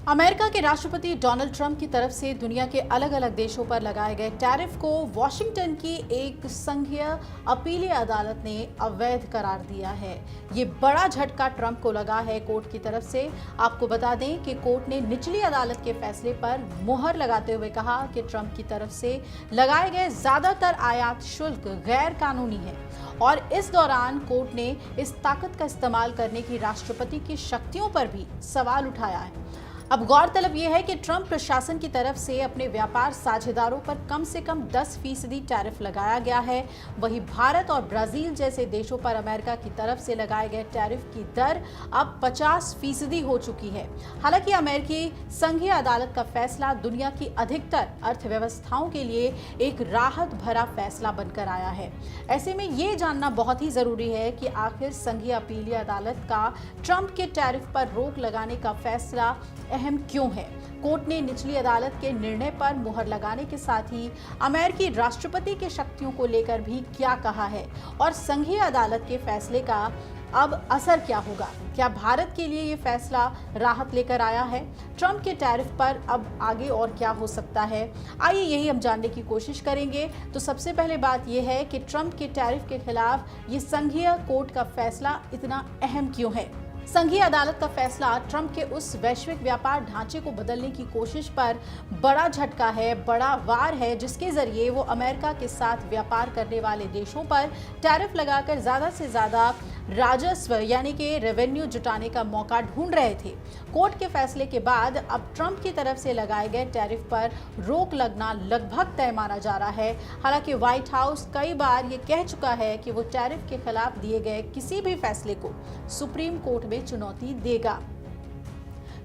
America के राष्ट्रपति Donald Trump की तरफ से दुनिया के अलग अलग देशों पर लगाए गए टैरिफ को वॉशिंगटन की एक संघीय अपीलीय अदालत ने अवैध करार दिया है। ये बड़ा झटका ट्रंप को लगा है कोर्ट की तरफ से। आपको बता दें कि कोर्ट ने निचली अदालत के फैसले पर मुहर लगाते हुए कहा कि ट्रंप की तरफ से लगाए गए ज्यादातर आयात शुल्क गैर कानूनी है और इस दौरान कोर्ट ने इस ताकत का इस्तेमाल करने की राष्ट्रपति की शक्तियों पर भी सवाल उठाया है। अब गौरतलब यह है कि ट्रंप प्रशासन की तरफ से अपने व्यापार साझेदारों पर कम से कम 10% टैरिफ लगाया गया है। वहीं भारत और ब्राजील जैसे देशों पर अमेरिका की तरफ से लगाए गए टैरिफ की दर अब 50% हो चुकी है। हालांकि अमेरिकी संघीय अदालत का फैसला दुनिया की अधिकतर अर्थव्यवस्थाओं के लिए एक राहत भरा फैसला बनकर आया है। ऐसे में ये जानना बहुत ही जरूरी है कि आखिर संघीय अपीलीय अदालत का ट्रंप के टैरिफ पर रोक लगाने का फैसला अहम क्यों है। कोर्ट ने निचली अदालत के निर्णय पर मुहर लगाने के साथ ही अमेरिकी राष्ट्रपति की शक्तियों को लेकर भी क्या कहा है और संघीय अदालत के फैसले का अब असर क्या होगा। क्या भारत के लिए ये फैसला राहत लेकर आया है? ट्रंप के टैरिफ पर अब आगे और क्या हो सकता है, आइए यही हम जानने की कोशिश करेंगे। तो सबसे पहले बात यह है कि ट्रंप के टैरिफ के खिलाफ ये संघीय कोर्ट का फैसला इतना अहम क्यों है। संघीय अदालत का फैसला ट्रंप के उस वैश्विक व्यापार ढांचे को बदलने की कोशिश पर बड़ा झटका है, बड़ा वार है, जिसके जरिए वो अमेरिका के साथ व्यापार करने वाले देशों पर टैरिफ लगाकर ज्यादा से ज्यादा राजस्व यानी कि रेवेन्यू जुटाने का मौका ढूंढ रहे थे। कोर्ट के फैसले के बाद अब ट्रंप की तरफ से लगाए गए टैरिफ पर रोक लगना लगभग तय माना जा रहा है। हालांकि व्हाइट हाउस कई बार ये कह चुका है कि वो टैरिफ के खिलाफ दिए गए किसी भी फैसले को सुप्रीम कोर्ट में चुनौती देगा।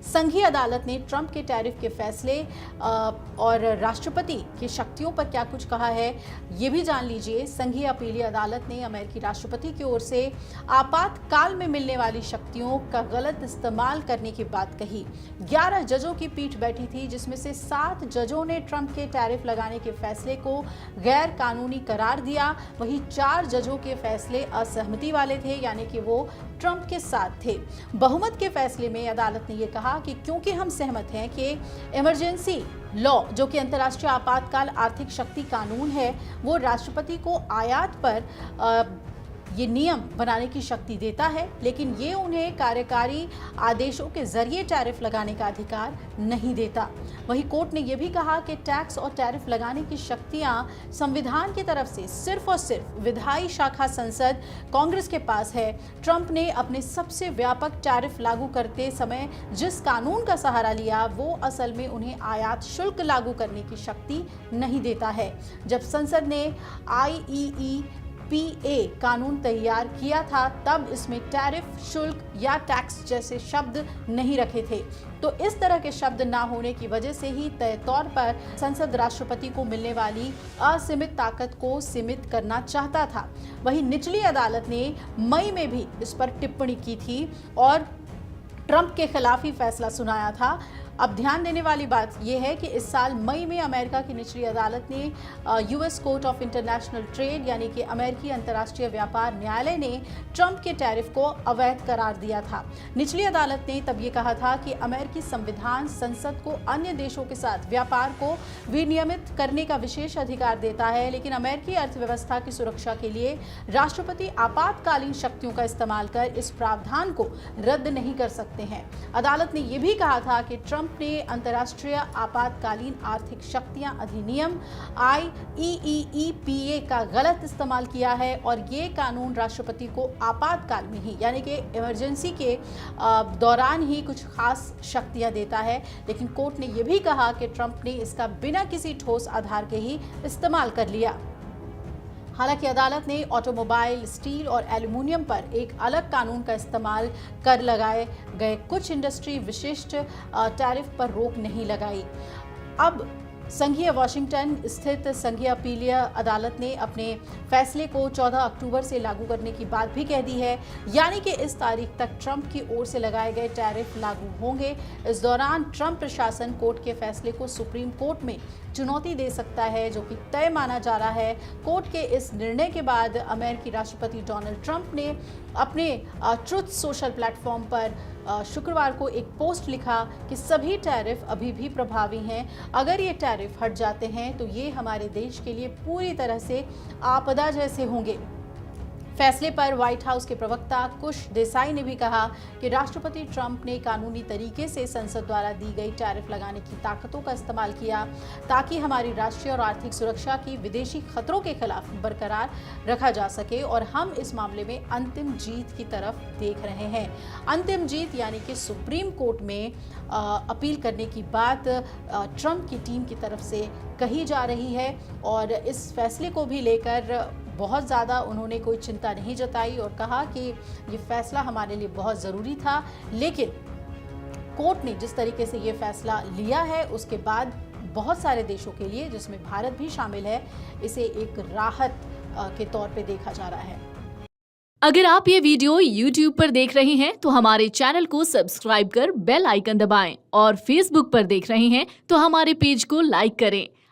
संघीय अदालत ने ट्रंप के टैरिफ के फैसले और राष्ट्रपति की शक्तियों पर क्या कुछ कहा है, ये भी जान लीजिए। संघीय अपीलीय अदालत ने अमेरिकी राष्ट्रपति की ओर से आपातकाल में मिलने वाली शक्तियों का गलत इस्तेमाल करने की बात कही। 11 जजों की पीठ बैठी थी, जिसमें से 7 जजों ने ट्रंप के टैरिफ लगाने के फैसले को गैर कानूनी करार दिया। वहीं 4 जजों के फैसले असहमति वाले थे, यानी कि वो ट्रंप के साथ थे। बहुमत के फैसले में अदालत ने यह कहा कि क्योंकि हम सहमत हैं कि इमरजेंसी लॉ, जो कि अंतर्राष्ट्रीय आपातकाल आर्थिक शक्ति कानून है, वो राष्ट्रपति को आयात पर ये नियम बनाने की शक्ति देता है, लेकिन ये उन्हें कार्यकारी आदेशों के जरिए टैरिफ लगाने का अधिकार नहीं देता। वहीं कोर्ट ने यह भी कहा कि टैक्स और टैरिफ लगाने की शक्तियां संविधान की तरफ से सिर्फ और सिर्फ विधायी शाखा संसद कांग्रेस के पास है। ट्रंप ने अपने सबसे व्यापक टैरिफ लागू करते समय जिस कानून का सहारा लिया, वो असल में उन्हें आयात शुल्क लागू करने की शक्ति नहीं देता है। जब संसद ने IEEPA कानून तैयार किया था, तब इसमें टैरिफ, शुल्क या टैक्स जैसे शब्द नहीं रखे थे। तो इस तरह के शब्द ना होने की वजह से ही तय तौर पर संसद राष्ट्रपति को मिलने वाली असीमित ताकत को सीमित करना चाहता था। वहीं निचली अदालत ने मई में भी इस पर टिप्पणी की थी और ट्रंप के खिलाफ ही फैसला सुनाया था। अब ध्यान देने वाली बात यह है कि इस साल मई में अमेरिका की निचली अदालत ने US court of international trade यानी कि अमेरिकी अंतर्राष्ट्रीय व्यापार न्यायालय ने ट्रंप के टैरिफ को अवैध करार दिया था। निचली अदालत ने तब ये कहा था कि अमेरिकी संविधान संसद को अन्य देशों के साथ व्यापार को विनियमित करने का विशेष अधिकार देता है, लेकिन अमेरिकी अर्थव्यवस्था की सुरक्षा के लिए राष्ट्रपति आपातकालीन शक्तियों का इस्तेमाल कर इस प्रावधान को रद्द नहीं कर सकते हैं। अदालत ने यह भी कहा था कि ट्रंप ने अंतर्राष्ट्रीय आपातकालीन आर्थिक शक्तियां अधिनियम IEEPA का गलत इस्तेमाल किया है और ये कानून राष्ट्रपति को आपातकाल में ही यानी कि इमरजेंसी के दौरान ही कुछ खास शक्तियां देता है। लेकिन कोर्ट ने यह भी कहा कि ट्रंप ने इसका बिना किसी ठोस आधार के ही इस्तेमाल कर लिया। हालांकि अदालत ने ऑटोमोबाइल, स्टील और एल्यूमिनियम पर एक अलग कानून का इस्तेमाल कर लगाए गए कुछ इंडस्ट्री विशिष्ट टैरिफ पर रोक नहीं लगाई। अब संघीय वॉशिंगटन स्थित संघीय अपीलीय अदालत ने अपने फैसले को 14 अक्टूबर से लागू करने की बात भी कह दी है, यानी कि इस तारीख तक ट्रंप की ओर से लगाए गए टैरिफ लागू होंगे। इस दौरान ट्रंप प्रशासन कोर्ट के फैसले को सुप्रीम कोर्ट में चुनौती दे सकता है, जो कि तय माना जा रहा है। कोर्ट के इस निर्णय के बाद अमेरिकी राष्ट्रपति डोनाल्ड ट्रंप ने अपने ट्रुथ सोशल प्लेटफॉर्म पर शुक्रवार को एक पोस्ट लिखा कि सभी टैरिफ अभी भी प्रभावी हैं। अगर ये टैरिफ हट जाते हैं तो ये हमारे देश के लिए पूरी तरह से आपदा जैसे होंगे। फैसले पर व्हाइट हाउस के प्रवक्ता कुश देसाई ने भी कहा कि राष्ट्रपति ट्रंप ने कानूनी तरीके से संसद द्वारा दी गई टैरिफ लगाने की ताकतों का इस्तेमाल किया ताकि हमारी राष्ट्रीय और आर्थिक सुरक्षा की विदेशी खतरों के खिलाफ बरकरार रखा जा सके और हम इस मामले में अंतिम जीत की तरफ देख रहे हैं। अंतिम जीत यानी कि सुप्रीम कोर्ट में अपील करने की बात ट्रंप की टीम की तरफ से कही जा रही है और इस फैसले को भी लेकर बहुत ज़्यादा उन्होंने कोई चिंता नहीं जताई और कहा कि ये फैसला हमारे लिए बहुत ज़रूरी था, लेकिन कोर्ट ने जिस तरीके से ये फैसला लिया है उसके बाद बहुत सारे देशों के लिए, जिसमें भारत भी शामिल है, इसे एक राहत के तौर पे देखा जा रहा है। अगर आप ये वीडियो YouTube पर देख रहे हैं तो हमारे चैनल को सब्सक्राइब कर बेल आइकन दबाएं और Facebook पर देख रहे हैं तो हमारे पेज को लाइक करें।